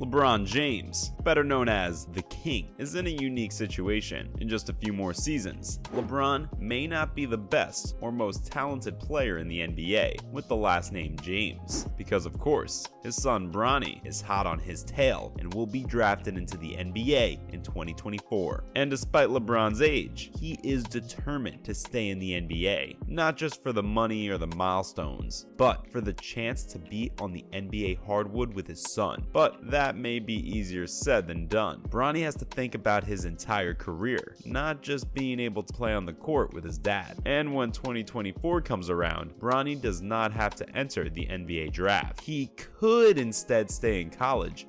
LeBron James, better known as the King, is in a unique situation. In just a few more seasons, LeBron may not be the best or most talented player in the NBA with the last name James, because of course, his son Bronny is hot on his tail and will be drafted into the NBA in 2024. And despite LeBron's age, he is determined to stay in the NBA, not just for the money or the milestones, but for the chance to be on the NBA hardwood with his son. But that may be easier said than done. Bronny has to think about his entire career, not just being able to play on the court with his dad. And when 2024 comes around, Bronny does not have to enter the NBA draft. He could instead stay in college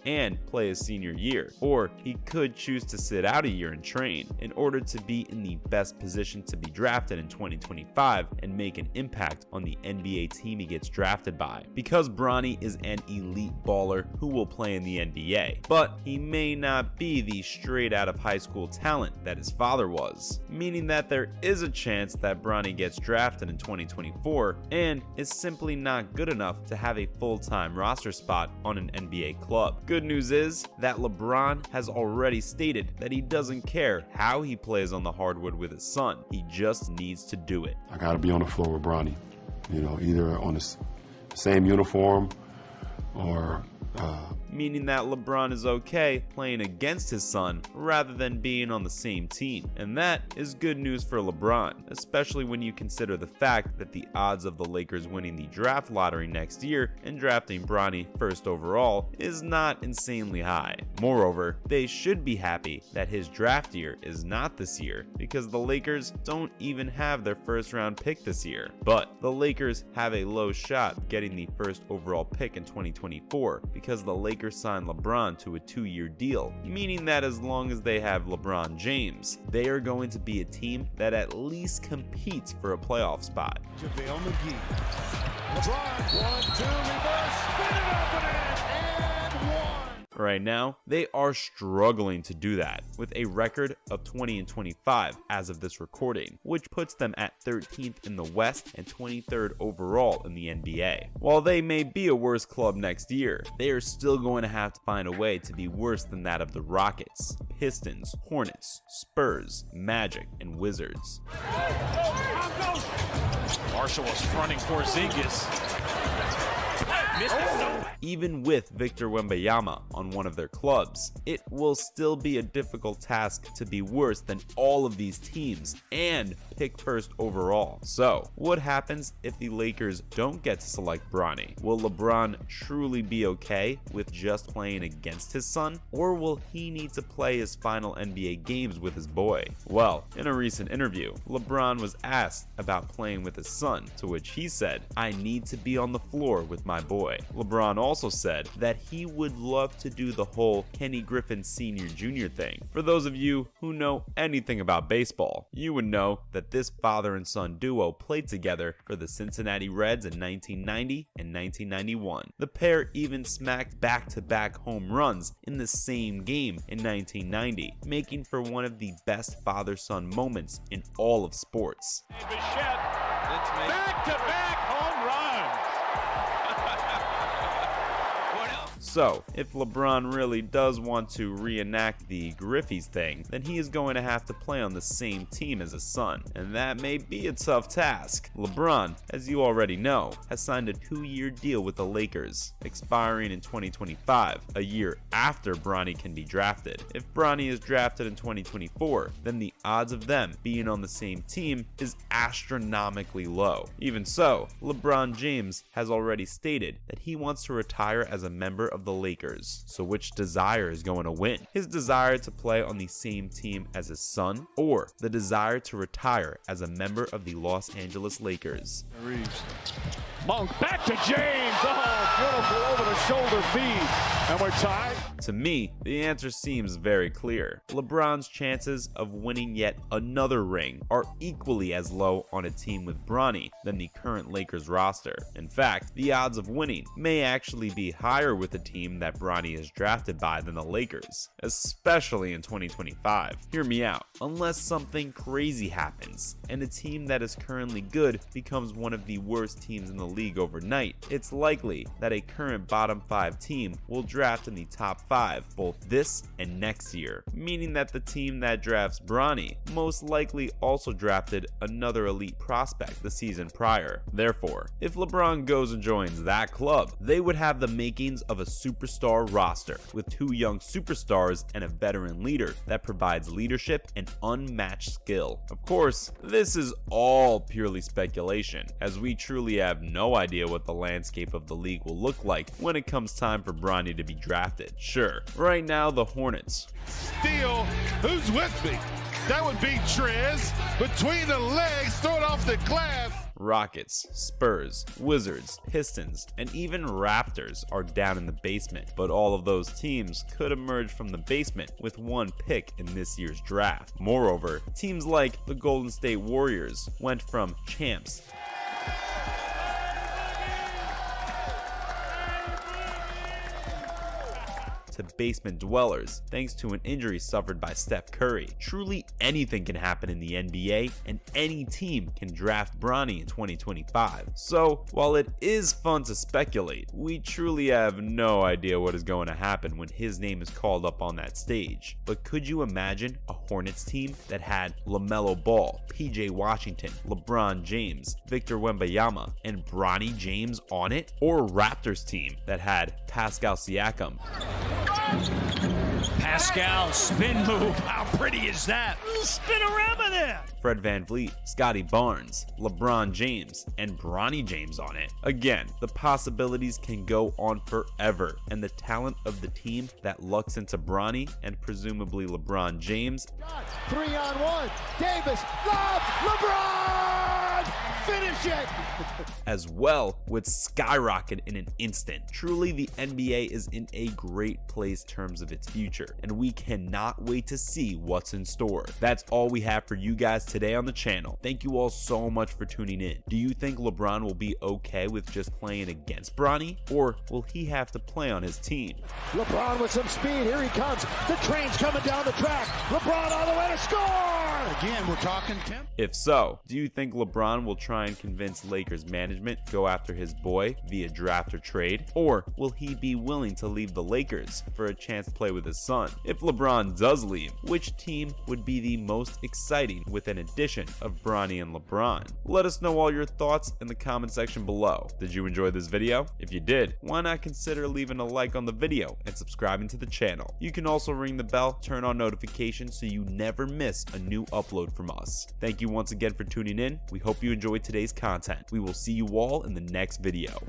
and play his senior year, or he could choose to sit out a year and train in order to be in the best position to be drafted in 2025 and make an impact on the NBA team he gets drafted by. Because Bronny is an elite baller who will play in the NBA, but he may not be the straight out of high school talent that his father was, meaning that there is a chance that Bronny gets drafted in 2024 and is simply not good enough to have a full-time roster spot on an NBA club. Good news is that LeBron has already stated that he doesn't care how he plays on the hardwood with his son. He just needs to do it. I gotta be on the floor with Bronny, either on the same uniform or meaning that LeBron is okay playing against his son rather than being on the same team. And that is good news for LeBron, especially when you consider the fact that the odds of the Lakers winning the draft lottery next year and drafting Bronny first overall is not insanely high. Moreover, they should be happy that his draft year is not this year, because the Lakers don't even have their first round pick this year. But the Lakers have a low shot getting the first overall pick in 2024 because the Lakers signed LeBron to a 2-year deal, meaning that as long as they have LeBron James, they are going to be a team that at least competes for a playoff spot. JaVale McGee. LeBron, 1-2, reverse, spin it up and 1. Right now, they are struggling to do that, with a record of 20-25 as of this recording, which puts them at 13th in the West and 23rd overall in the NBA. While they may be a worse club next year, they are still going to have to find a way to be worse than that of the Rockets, Pistons, Hornets, Spurs, Magic, and Wizards. Marshall was fronting Porzingis. Even with Victor Wembanyama on one of their clubs, it will still be a difficult task to be worse than all of these teams and pick first overall. So, what happens if the Lakers don't get to select Bronny? Will LeBron truly be okay with just playing against his son, or will he need to play his final NBA games with his boy? Well, in a recent interview, LeBron was asked about playing with his son, to which he said, "I need to be on the floor with my boy." LeBron also said that he would love to do the whole Kenny Griffin Sr. Jr. thing. For those of you who know anything about baseball, you would know that this father and son duo played together for the Cincinnati Reds in 1990 and 1991. The pair even smacked back-to-back home runs in the same game in 1990, making for one of the best father-son moments in all of sports. Back-to-back home runs. So, if LeBron really does want to reenact the Griffey's thing, then he is going to have to play on the same team as his son, and that may be a tough task. LeBron, as you already know, has signed a 2-year deal with the Lakers, expiring in 2025, a year after Bronny can be drafted. If Bronny is drafted in 2024, then the odds of them being on the same team is astronomically low. Even so, LeBron James has already stated that he wants to retire as a member of the Lakers. So which desire is going to win? His desire to play on the same team as his son, or the desire to retire as a member of the Los Angeles Lakers? Reeves. Monk back to James. Oh, beautiful over the shoulder feed. And we're tied. To me, the answer seems very clear. LeBron's chances of winning yet another ring are equally as low on a team with Bronny than the current Lakers roster. In fact, the odds of winning may actually be higher with the team that Bronny is drafted by than the Lakers, especially in 2025. Hear me out. Unless something crazy happens and a team that is currently good becomes one of the worst teams in the league overnight, it's likely that a current bottom 5 team will draft in the top 5 both this and next year, meaning that the team that drafts Bronny most likely also drafted another elite prospect the season prior. Therefore, if LeBron goes and joins that club, they would have the makings of a superstar roster with 2 young superstars and a veteran leader that provides leadership and unmatched skill. Of course, this is all purely speculation, as we truly have no idea what the landscape of the league will look like when it comes time for Bronny to be drafted. Sure, right now the Hornets. Steal. Who's with me? That would be Trez. Between the legs, throw it off the glass. Rockets, Spurs, Wizards, Pistons, and even Raptors are down in the basement, but all of those teams could emerge from the basement with 1 pick in this year's draft. Moreover, teams like the Golden State Warriors went from champs to basement dwellers thanks to an injury suffered by Steph Curry. Truly anything can happen in the NBA, and any team can draft Bronny in 2025. So while it is fun to speculate, we truly have no idea what is going to happen when his name is called up on that stage. But could you imagine a Hornets team that had LaMelo Ball, PJ Washington, LeBron James, Victor Wembanyama, and Bronny James on it? Or a Raptors team that had Pascal Siakam, Pascal, spin move. How pretty is that? Spin around with it. Fred VanVleet, Scotty Barnes, LeBron James, and Bronny James on it? Again, the possibilities can go on forever, and the talent of the team that lucks into Bronny and presumably LeBron James 3-on-1. Davis. Lob. LeBron. Finish it. as well would skyrocket in an instant. Truly, the NBA is in a great place in terms of its future, and we cannot wait to see what's in store. That's all we have for you guys today on the channel. Thank you all so much for tuning in. Do you think LeBron will be okay with just playing against Bronny, or will he have to play on his team? LeBron with some speed. Here he comes. The train's coming down the track. LeBron all the way to score. Again, we're talking 10. If so, do you think LeBron will try and convince Lakers management to go after his boy via draft or trade? Or will he be willing to leave the Lakers for a chance to play with his son? If LeBron does leave, which team would be the most exciting with an addition of Bronny and LeBron? Let us know all your thoughts in the comment section below. Did you enjoy this video? If you did, why not consider leaving a like on the video and subscribing to the channel? You can also ring the bell, turn on notifications so you never miss a new upload from us. Thank you once again for tuning in. We hope you enjoyed today's content. We will see you all in the next video.